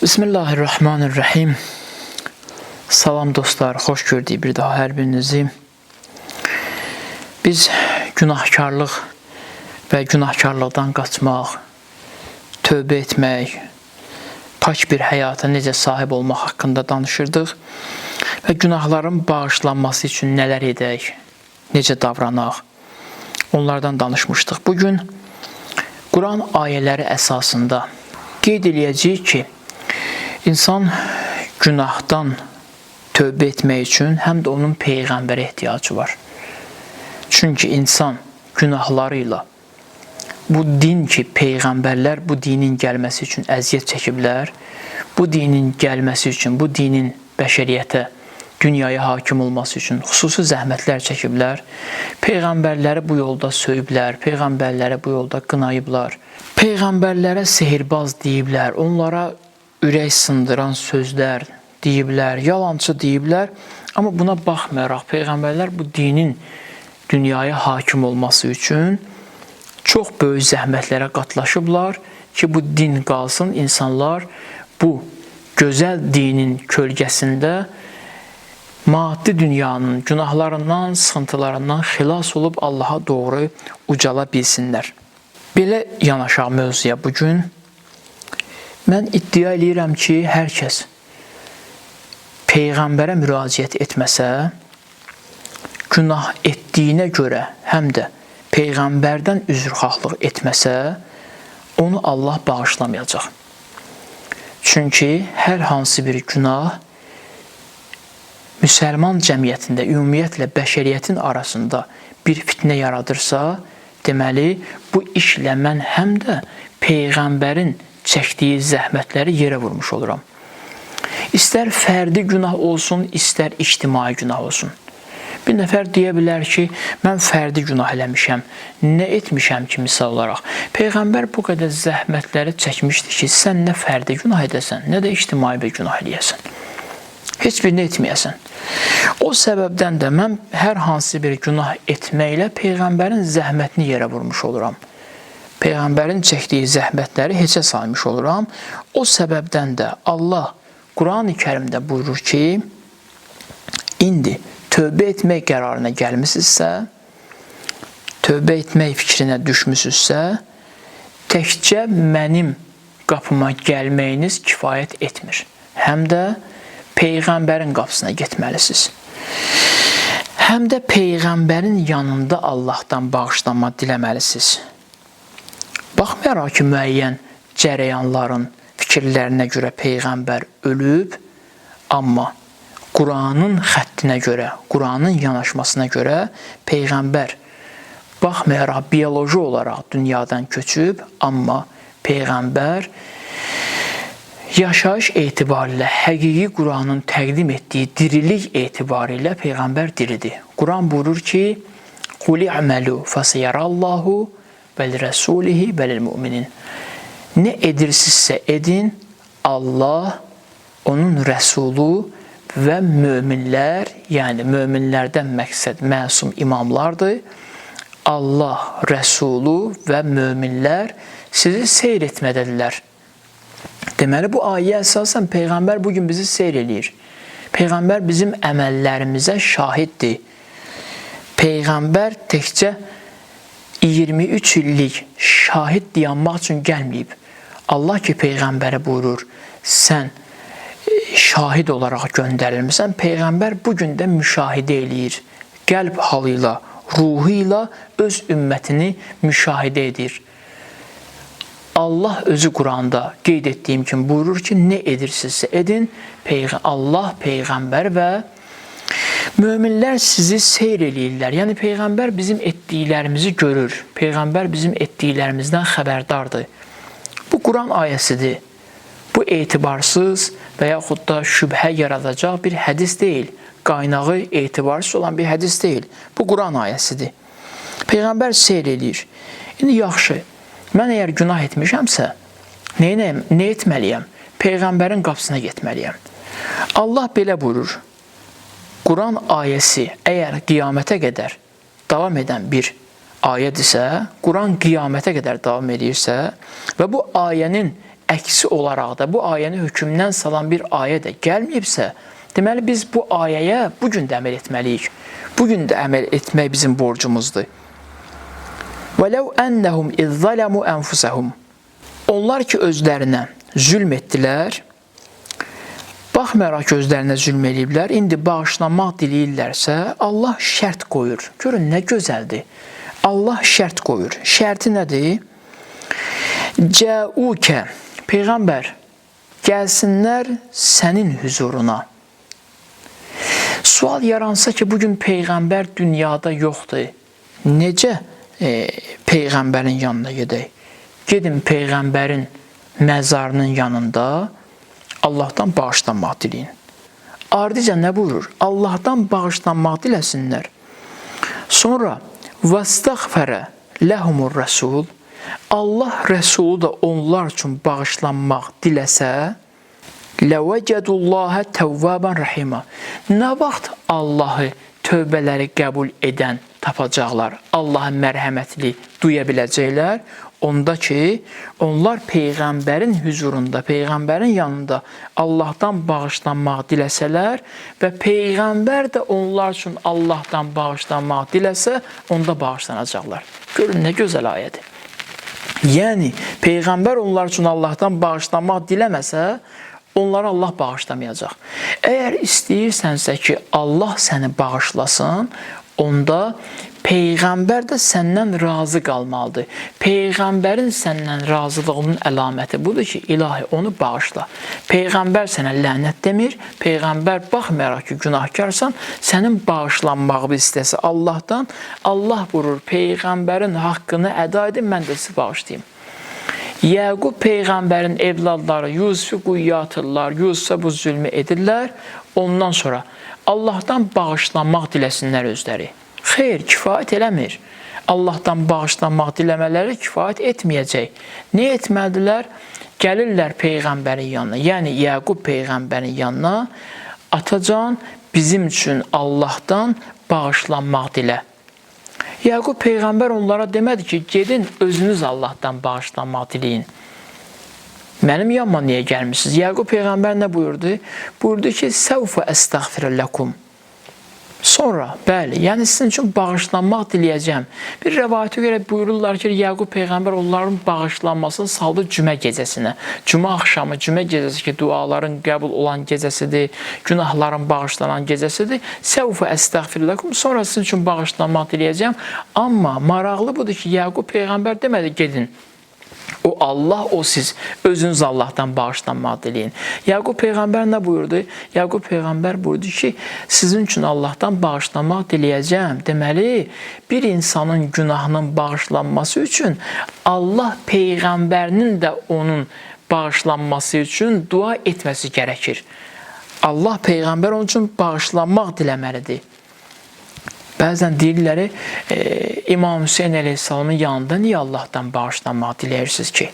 Bismillahirrahmanirrahim. Salam dostlar, xoş gördük bir daha hər birinizi. Biz günahkarlıq və günahkarlıqdan qaçmaq, tövbə etmək, pak bir həyata necə sahib olmaq haqqında danışırdıq və günahların bağışlanması üçün nələr edək, necə davranaq, onlardan danışmışdıq. Bugün Quran ayələri əsasında qeyd edəcəyik ki, İnsan günahdan tövbə etmək üçün həm də onun Peyğəmbərə ehtiyacı var. Çünki insan günahlarıyla bu din ki, Peyğəmbərlər bu dinin gəlməsi üçün əziyyət çəkiblər, bu dinin gəlməsi üçün, bu dinin bəşəriyyətə, dünyaya hakim olması üçün xüsusi zəhmətlər çəkiblər, Peyğəmbərləri bu yolda söyüblər, Peyğəmbərləri bu yolda qınayıblar, Peyğəmbərlərə sehirbaz deyiblər, onlara ürək sındıran sözlər deyiblər, yalancı deyiblər. Amma buna baxmayaraq, Peyğəmbərlər bu dinin dünyaya hakim olması üçün çox böyük zəhmətlərə qatlaşıblar ki, bu din qalsın, insanlar bu gözəl dinin kölgəsində maddi dünyanın günahlarından, sıxıntılarından xilas olub Allaha doğru ucala bilsinlər. Belə yanaşaq mövzuya bugün. Mən iddia edirəm ki, hər kəs Peyğəmbərə müraciət etməsə, günah etdiyinə görə həm də Peyğəmbərdən üzrxahlıq etməsə, onu Allah bağışlamayacaq. Çünki hər hansı bir günah müsəlman cəmiyyətində, ümumiyyətlə bəşəriyyətin arasında bir fitnə yaradırsa, deməli, bu işlə mən həm də Peyğəmbərin çəkdiyi zəhmətləri yerə vurmuş oluram. İstər fərdi günah olsun, istər ictimai günah olsun. Bir nəfər deyə bilər ki, mən fərdi günah eləmişəm, nə etmişəm ki, misal olaraq. Peyğəmbər bu qədər zəhmətləri çəkmişdi ki, sən nə fərdi günah edəsən, nə də ictimai bir günah eləyəsən. Heç birini etməyəsən. O səbəbdən də mən hər hansı bir günah etməklə Peyğəmbərin zəhmətini yerə vurmuş oluram. Peyğəmbərin çəkdiyi zəhmətləri heçə saymış oluram. O səbəbdən də Allah Quran-ı Kərimdə buyurur ki, indi tövbə etmək qərarına gəlmisinizsə, tövbə etmək fikrinə düşmüsünüzsə, təkcə mənim qapıma gəlməyiniz kifayət etmir. Həm də Peyğəmbərin qapısına getməlisiniz. Həm də Peyğəmbərin yanında Allahdan bağışlanma diləməlisiniz. Baxmayaraq ki, müəyyən cərəyanların fikirlərinə görə Peyğəmbər ölüb, amma Quranın xəttinə görə, Quranın yanaşmasına görə Peyğəmbər baxmayaraq bioloji olaraq dünyadan köçüb, amma Peyğəmbər yaşayış etibarilə, həqiqi Quranın təqdim etdiyi dirilik etibarilə Peyğəmbər diridir. Quran buyurur ki, قُلِ اَعْمَلُوا فَسَيَرَ اللّٰهُ وَلِرَسُولِهِ وَلِلْمُؤْمِنِينَ. Nə edirsinizsə edin, Allah, onun rəsulu və möminlər, yəni möminlərdən məqsəd məsum imamlardır. Allah, rəsulu və möminlər sizi seyr etmədədirlər. Deməli, bu ayə əsasən Peyğəmbər bugün bizi seyr edir. Peyğəmbər bizim əməllərimizə şahiddir. Peyğəmbər təkcə 23 illik şahid dayanmaq üçün gəlməyib. Allah ki, Peyğəmbərə buyurur, sən şahid olaraq göndərilmirsən. Peyğəmbər bugün də müşahidə eləyir. Qəlb halıyla, ruhu ilə öz ümmətini müşahidə edir. Allah özü Quranda qeyd etdiyim kimi buyurur ki, nə edirsinizsə edin, Allah, Peyğəmbər və möminlər sizi seyr eləyirlər. Yəni, Peyğəmbər bizim etdiklərimizi görür. Peyğəmbər bizim etdiklərimizdən xəbərdardır. Bu, Quran ayəsidir. Bu, etibarsız və yaxud da şübhə yaradacaq bir hədis deyil. Qaynağı etibarsız olan bir hədis deyil. Bu, Quran ayəsidir. Peyğəmbər seyr eləyir. İndi, yaxşı, mən əgər günah etmişəmsə, nə etməliyəm? Peyğəmbərin qapısına getməliyəm. Allah belə buyurur. Quran ayəsi əgər qiyamətə qədər davam edən bir ayədirsə, Quran qiyamətə qədər davam edirsə və bu ayənin əksi olaraq da bu ayəni hökmdən salan bir ayə də gəlməyibsə, deməli biz bu ayəyə bu gün də əməl etməliyik. Bu gün də əməl etmək bizim borcumuzdur. وَلَوْ أَنَّهُمْ إِذْ ظَلَمُوا أَنْفُسَهُمْ Onlar ki, özlərinə zülm etdilər, baxmayaraq ki, özlərinə zülm ediblər, indi bağışlanmaq diləyirlərsə, Allah şərt qoyur. Görün, nə gözəldir. Allah şərt qoyur. Şərti nədir? Cəukə, Peyğəmbər, gəlsinlər sənin hüzuruna. Sual yaransa ki, bugün Peyğəmbər dünyada yoxdur. Necə Peyğəmbərin yanına gedək? Gedin Peyğəmbərin məzarının yanında Allahdan bağışlanmaq diləyin. Ardıca nə buyurur? Allahdan bağışlanmaq diləsinlər. Sonra vəstəğfərə ləhumur rəsul Allah Rəsulu da onlar üçün bağışlanmaq diləsə ləvəcədullahə təvvəbən rəhimə Nə vaxt Allahı tövbələri qəbul edən tapacaqlar, Allah'a mərhəmətli duya biləcəklər, onda ki, onlar Peyğəmbərin hüzurunda, Peyğəmbərin yanında Allahdan bağışlanmaq diləsələr və Peyğəmbər də onlar üçün Allahdan bağışlanmaq diləsə, onda bağışlanacaqlar. Görün, nə gözəl ayədir. Yəni, Peyğəmbər onlar üçün Allahdan bağışlanmaq diləməsə, onları Allah bağışlamayacaq. Əgər istəyirsənsə ki, Allah səni bağışlasın, onda Peyğəmbər də səndən razı qalmalıdır. Peyğəmbərin səndən razılığının əlaməti budur ki, ilahi onu bağışla. Peyğəmbər sənə lənət demir. Peyğəmbər baxmayaraq ki, günahkarsan, sənin bağışlanmağı istəsə Allahdan, Allah vurur, Peyğəmbərin haqqını əda edin, mən də sizi bağışlayayım. Yaqub Peyğəmbərin evladları Yusufu quyuya atırlar, Yusufa bu zülmü edirlər. Ondan sonra Allahdan bağışlanmaq diləsinlər özləri. Xeyr, kifayət eləmir. Allahdan bağışlanmaq diləmələri kifayət etməyəcək. Nə etməlidirlər? Gəlirlər Peyğəmbərin yanına, yəni Yaqub Peyğəmbərin yanına, atacan bizim üçün Allahdan bağışlanmaq dilə. Yaqub Peyğəmbər onlara demədi ki, gedin özünüz Allahdan bağışlanmaq diləyin. Mənim yanıma niyə gəlmişsiniz? Yaqub Peyğəmbər nə buyurdu? Buyurdu ki, səvfə əstəğfirə ləkum. Sonra, bəli, yəni sizin üçün bağışlanmaq diləyəcəm. Bir rəvayətə görə buyururlar ki, Yaqub Peyğəmbər onların bağışlanmasını saldı cümə gecəsinə. Cümə axşamı, cümə gecəsi ki, duaların qəbul olan gecəsidir, günahların bağışlanan gecəsidir. Səvfə əstəğfirləkum, sonra sizin üçün bağışlanmaq diləyəcəm. Amma maraqlı budur ki, Yaqub Peyğəmbər demədi, gedin. O Allah, o siz. Özünüz Allahdan bağışlanmaq diləyin. Yaqub Peyğəmbər nə buyurdu? Yaqub Peyğəmbər buyurdu ki, sizin üçün Allahdan bağışlanmaq diləyəcəm. Deməli, bir insanın günahının bağışlanması üçün Allah Peyğəmbərinin də onun bağışlanması üçün dua etməsi gərəkir. Allah Peyğəmbər onun üçün bağışlanmaq diləməlidir. Bəzən deyirlər, İmam Hüseyin əleyhissalamın yanında niyə Allahdan bağışlanmaq diləyirsiniz ki?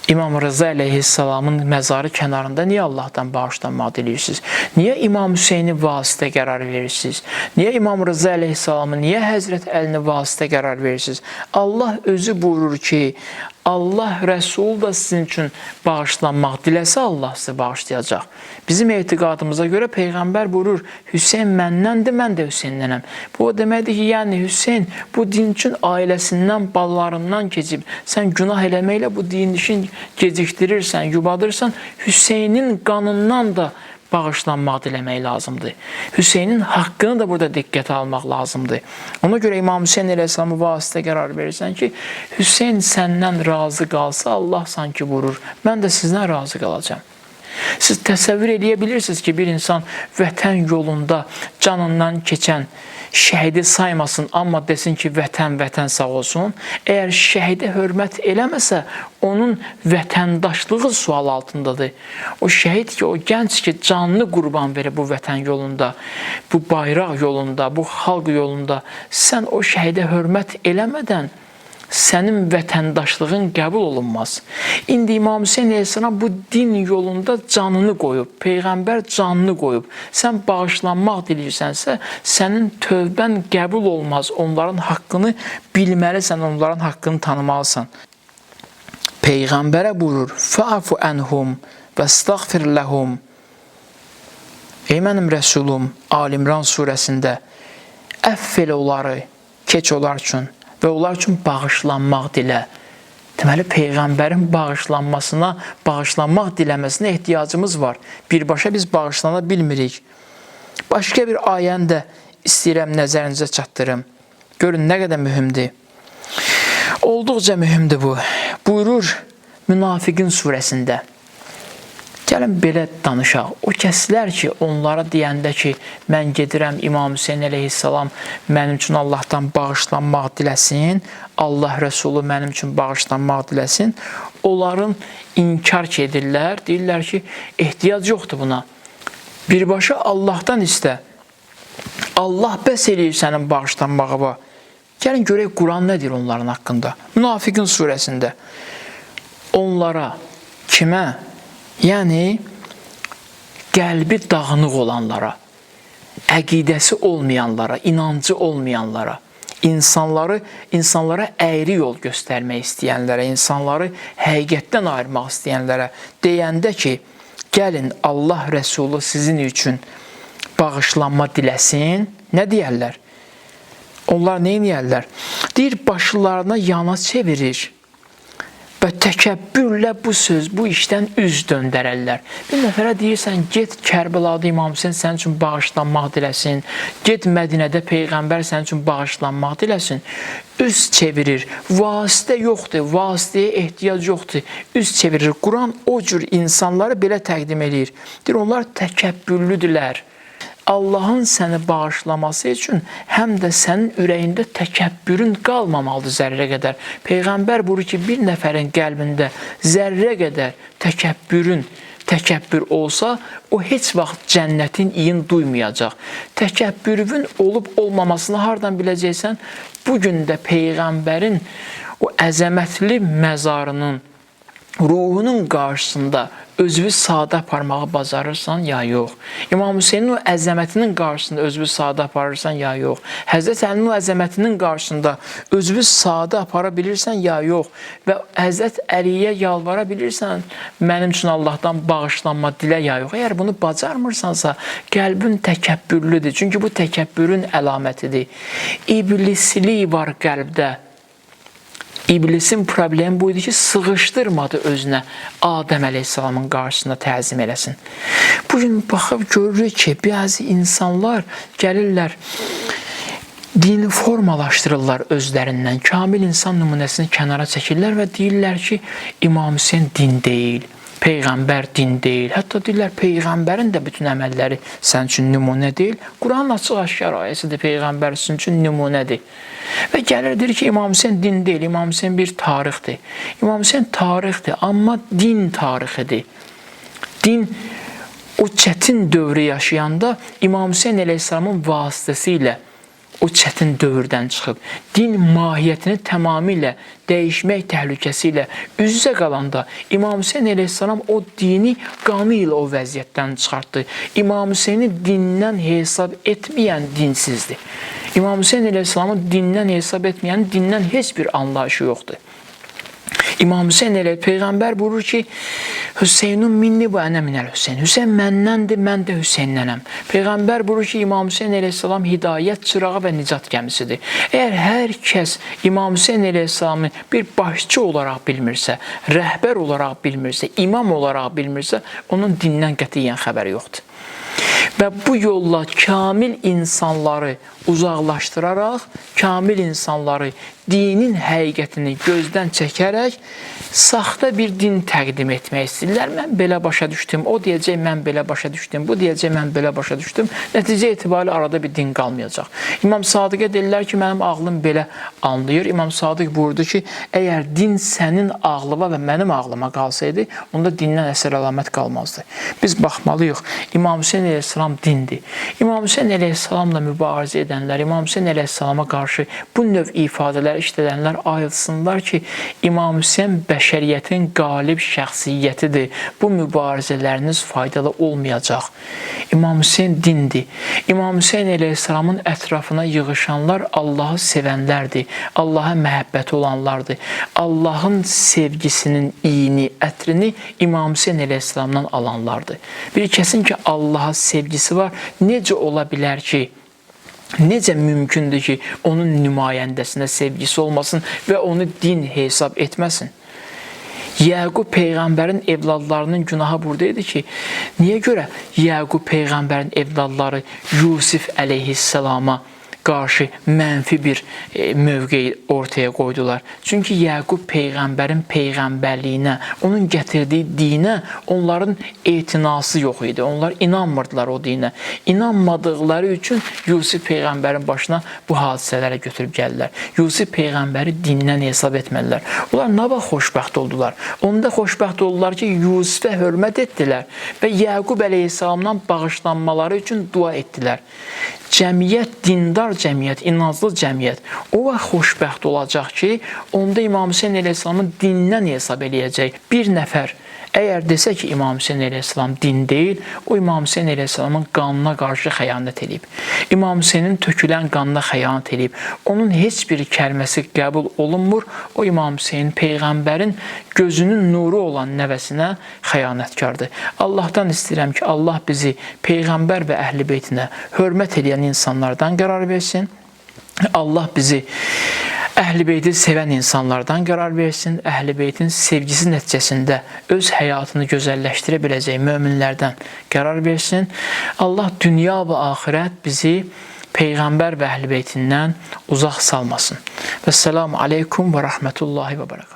İmam Rıza əleyhissalamın məzarı kənarında niyə Allahdan bağışlanmaq diləyirsiniz? Niyə İmam Hüseyni vasitə qərar verirsiniz? Niyə İmam Rıza əleyhissalamı, niyə Həzrət Əlini vasitə qərar verirsiniz? Allah özü buyurur ki, Allah Rəsul da sizin üçün bağışlanmaq diləsə Allah sizi bağışlayacaq. Bizim etiqadımıza görə Peyğəmbər buyurur, Hüseyin məndəndir, mən də Hüseyindənəm. Bu o deməkdir ki, yəni Hüseyin bu din üçün ailəsindən, balalarından keçib, sən günah eləməklə bu din işin gecikdirirsən, yubadırsan, Hüseynin qanından da bağışlanmaq diləmək lazımdır. Hüseynin haqqını da burada diqqətə almaq lazımdır. Ona görə İmam Hüseyin əleyhissalamı vasitə qərar verirsən ki, Hüseyin səndən razı qalsa Allah sanki vurur. Mən də sizdən razı qalacağım. Siz təsəvvür edə bilirsiniz ki, bir insan vətən yolunda canından keçən şəhidi saymasın, amma desin ki, vətən, vətən sağ olsun. Əgər şəhidə hörmət eləməsə, onun vətəndaşlığı sual altındadır. O şəhid ki, o gənc ki, canını qurban verir bu vətən yolunda, bu bayraq yolunda, bu xalq yolunda, sən o şəhidə hörmət eləmədən sənin vətəndaşlığın qəbul olunmaz. İndi İmam Hüseyin əleyhissalam bu din yolunda canını qoyub, Peyğəmbər canını qoyub. Sən bağışlanmaq diləyirsənsə, sənin tövbən qəbul olmaz. Onların haqqını bilməlisən, onların haqqını tanımalısan. Peyğəmbərə buyurur: "Fa'fu anhum və estəğfir ləhum." Ey mənim Rəsulum, Ali İmran surəsində əff elə onları, keç onlar üçün və onlar üçün bağışlanmaq dilə. Deməli, Peyğəmbərin bağışlanmaq diləməsinə ehtiyacımız var. Birbaşa biz bağışlana bilmirik. Başqa bir ayəni də istəyirəm nəzərinizə çatdırım. Görün, nə qədər mühümdür. Olduqca mühümdür bu. Buyurur Münafiqin surəsində. Gəlin belə danışaq. O kəslər ki, onlara deyəndə ki, mən gedirəm İmam Hüseyin əleyhissalam mənim üçün Allahdan bağışlanmaq diləsin, Allah Rəsulu mənim üçün bağışlanmaq diləsin, onların inkar edirlər, deyirlər ki, ehtiyac yoxdur buna. Birbaşa Allahdan istə. Allah bəs eləyir sənin bağışlanmağa. Gəlin görək Quran nə deyir onların haqqında. Münafiqin surəsində. Onlara, kimə? Yəni, qəlbi dağınıq olanlara, əqidəsi olmayanlara, inancı olmayanlara, insanlara əyri yol göstərmək istəyənlərə, insanları həqiqətdən ayırmaq istəyənlərə deyəndə ki, gəlin Allah Rəsulu sizin üçün bağışlanma diləsin, nə deyərlər? Onlar nə edirlər? Deyir, başlarına yana çevirir və təkəbbürlə bu söz, bu işdən üz döndərərlər. Bir nəfərə deyirsən, get Kərbəlada İmam Hüseyin sənin üçün bağışlanmaq diləsin, get Mədinədə Peyğəmbər sənin üçün bağışlanmaq diləsin. Üz çevirir, vasitə yoxdur, vasitəyə ehtiyac yoxdur, üz çevirir. Quran o cür insanları belə təqdim edir. Deyir, onlar təkəbbürlüdürlər. Allahın səni bağışlaması üçün həm də sənin ürəyində təkəbbürün qalmamalıdır zərrə qədər. Peyğəmbər buyurur ki, bir nəfərin qəlbində zərrə qədər təkəbbür olsa, o heç vaxt cənnətin iyin duymayacaq. Təkəbbürün olub-olmamasını hardan biləcəksən? Bugün də Peyğəmbərin o əzəmətli məzarının, ruhunun qarşısında özünü sadə aparmağı bacarırsan, ya yox. İmam Hüseynin o əzəmətinin qarşısında özünü sadə aparırsan, ya yox. Həzrət Əlinin o əzəmətinin qarşısında özünü sadə apara bilirsən, ya yox. Və Həzrət Əliyə yalvara bilirsən, mənim üçün Allahdan bağışlanma dilə, ya yox. Əgər bunu bacarmırsansa, qəlbin təkəbbürlüdür. Çünki bu təkəbbürün əlamətidir. İblislik var qəlbdə. İblisin problemi buydu ki, sığışdırmadı özünə Adəm əleyhissalamın qarşısında təzim eləsin. Bugün baxıb görürük ki, bəzi insanlar gəlirlər, dini formalaşdırırlar özlərindən, kamil insan nümunəsini kənara çəkirlər və deyirlər ki, İmam Hüseyin din deyil, Peyğəmbər din deyil. Hətta deyirlər, Peyğəmbərin də bütün əməlləri sənin üçün nümunə deyil. Quranın açıq-aşkar ayəsidir, Peyğəmbər sizin üçün nümunədir. Və gəlir, deyir ki, İmam Hüseyin din deyil, İmam Hüseyin bir tarixdir. İmam Hüseyin tarixdir, amma din tarixidir. Din o çətin dövrü yaşayanda İmam Hüseyin əleyhissalamın vasitəsilə o çətin dövrdən çıxıb, din mahiyyətini tamamilə dəyişmək təhlükəsi ilə üz-üzə qalanda İmam Hüseyin əleyhissalam o dini qanı ilə o vəziyyətdən çıxartdı. İmam Hüseyni dindən hesab etməyən dinsizdir. İmam Hüseyin əleyhissalamın dindən hesab etməyən dindən heç bir anlayışı yoxdur. İmam Hüseyin elə Peyğəmbər buyurur ki, Hüseynun minni bu ənə minəl Hüseyin. Hüseyin məndəndir, mən də Hüseynnənəm. Peyğəmbər buyurur ki, İmam Hüseyin əleyhissalam hidayət çırağı və nicat gəmisidir. Əgər hər kəs İmam Hüseyin əleyhissalamı bir başçı olaraq bilmirsə, rəhbər olaraq bilmirsə, imam olaraq bilmirsə, onun dindən qətiyyən xəbəri yoxdur. Və bu yolla kamil insanları uzaqlaşdıraraq, kamil insanları dinin həqiqətini gözdən çəkərək saxta bir din təqdim etmək istəyirlər. Mən belə başa düşdüm, o deyəcək mən belə başa düşdüm, bu deyəcək mən belə başa düşdüm. Nəticə etibarilə arada bir din qalmayacaq. İmam Sadiqə deyirlər ki, mənim ağlım belə anlayır. İmam Sadiq buyurdu ki, əgər din sənin ağlıma və mənim ağlıma qalsaydı, onda dindən əsər əlamət qalmazdı. Biz baxmalıyıq. İmam Hüseyin əleyhissalam dindir. İmam Hüseyin əleyhissalamla mübarizə edənlər, İmam Hüseyin əleyhissalama qarşı bu növ ifadələr işlər işlədənlər ayılsınlar ki, İmam Hüseyn bəşəriyyətin qalib şəxsiyyətidir. Bu mübarizələriniz faydalı olmayacaq. İmam Hüseyn dindir. İmam Hüseyn əleyhissalamın ətrafına yığışanlar Allahı sevənlərdir. Allaha məhəbbəti olanlardır. Allahın sevgisinin iyini, ətrini İmam Hüseyn əleyhissalamdan alanlardır. Bir kəsin ki, Allaha sevgisi var, necə ola bilər ki, necə mümkündür ki, onun nümayəndəsinə sevgisi olmasın və onu din hesab etməsin? Yaqub Peyğəmbərin evladlarının günahı buradaydı ki, niyə görə Yaqub Peyğəmbərin evladları Yusif əleyhissalama qarşı mənfi bir mövqeyi ortaya qoydular? Çünki Yaqub Peyğəmbərin peyğəmbərliyinə, onun gətirdiyi dinə onların etinası yox idi. Onlar inanmırdılar o dinə. İnanmadıqları üçün Yusif Peyğəmbərin başına bu hadisələrə götürüb gəlirlər. Yusif Peyğəmbəri dindən hesab etmədilər. Onlar nə vaxt xoşbəxt oldular? Onda xoşbəxt oldular ki, Yusifə hörmət etdilər və Yaqub əleyhissalamdan bağışlanmaları üçün dua etdilər. Cəmiyyət, dindar cəmiyyət, inanclı cəmiyyət o vaxt xoşbəxt olacaq ki, onda İmam Hüseyn əleyhissalamın dindən hesab eləyəcək. Bir nəfər əgər desə ki, İmam Hüseyn əleyhissalam din deyil, o İmam Hüseyn əleyhissalamın qanına qarşı xəyanət edib. İmam Hüseynin tökülən qanına xəyanət edib. Onun heç bir kəlməsi qəbul olunmur. O İmam Hüseyn Peyğəmbərin gözünün nuru olan nəvəsinə xəyanətkardır. Allahdan istəyirəm ki, Allah bizi Peyğəmbər və Əhl-i Beytinə hörmət edən insanlardan qərar versin. Allah bizi Əhl-i Beyti sevən insanlardan qərar versin. Əhl-i Beytin sevgisi nəticəsində öz həyatını gözəlləşdirə biləcək möminlərdən qərar versin. Allah dünya və axirət bizi Peyğəmbər və Əhl-i Beytindən uzaq salmasın. Vəssalamu aleykum və rəhmətullahi və bərəkatuhu.